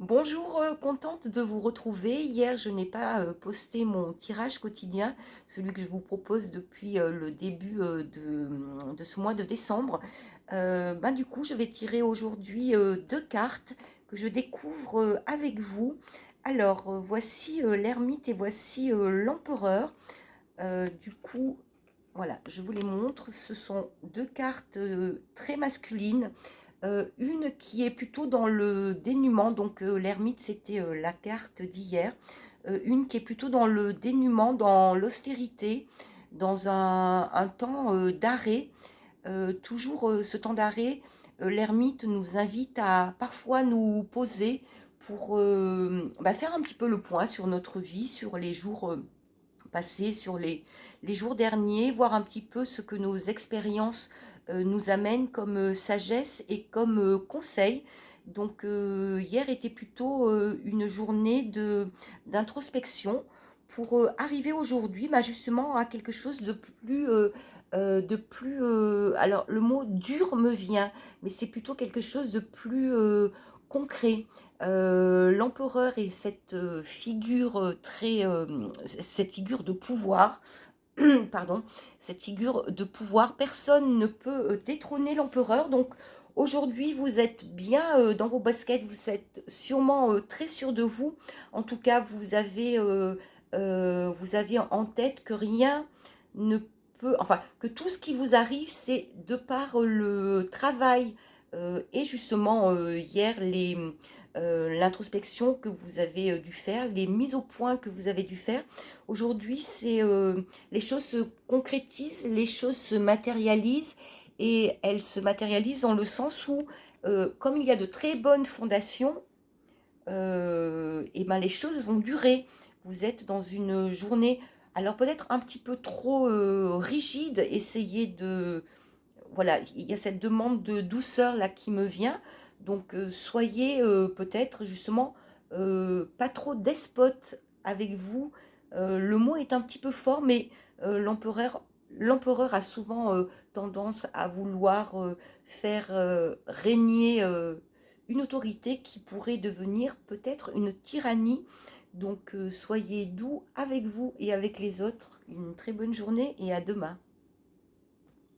Bonjour, contente de vous retrouver. Hier, je n'ai pas posté mon tirage quotidien, celui que je vous propose depuis le début de ce mois de décembre. Du coup, je vais tirer aujourd'hui deux cartes que je découvre avec vous. Alors, voici l'ermite et voici l'empereur. Du coup, voilà, je vous les montre. Ce sont deux cartes très masculines. Une qui est plutôt dans le dénuement, donc l'ermite c'était la carte d'hier. Une qui est plutôt dans le dénuement, dans l'austérité, dans un temps d'arrêt. Toujours ce temps d'arrêt, l'ermite nous invite à parfois nous poser pour faire un petit peu le point sur notre vie, sur les jours passés, sur les jours derniers, voir un petit peu ce que nos expériences nous amènent comme sagesse et comme conseil. Donc hier était plutôt une journée d'introspection pour arriver aujourd'hui justement à quelque chose de plus, alors le mot dur me vient, mais c'est plutôt quelque chose de plus concret. L'empereur est cette figure cette figure de pouvoir, pardon, cette figure de pouvoir. Personne ne peut détrôner l'empereur. Donc aujourd'hui, vous êtes bien dans vos baskets, vous êtes sûrement très sûr de vous. En tout cas, vous avez en tête que rien ne peut, enfin, que tout ce qui vous arrive, c'est de par le travail et justement hier l'introspection que vous avez dû faire, les mises au point que vous avez dû faire. Aujourd'hui, les choses se concrétisent, les choses se matérialisent et elles se matérialisent dans le sens où, comme il y a de très bonnes fondations, et ben les choses vont durer. Vous êtes dans une journée, alors peut-être un petit peu trop rigide, essayez de, voilà, il y a cette demande de douceur là qui me vient. Donc soyez peut-être justement pas trop despote avec vous. Le mot est un petit peu fort, mais l'empereur a souvent tendance à vouloir faire régner une autorité qui pourrait devenir peut-être une tyrannie. Donc soyez doux avec vous et avec les autres. Une très bonne journée et à demain.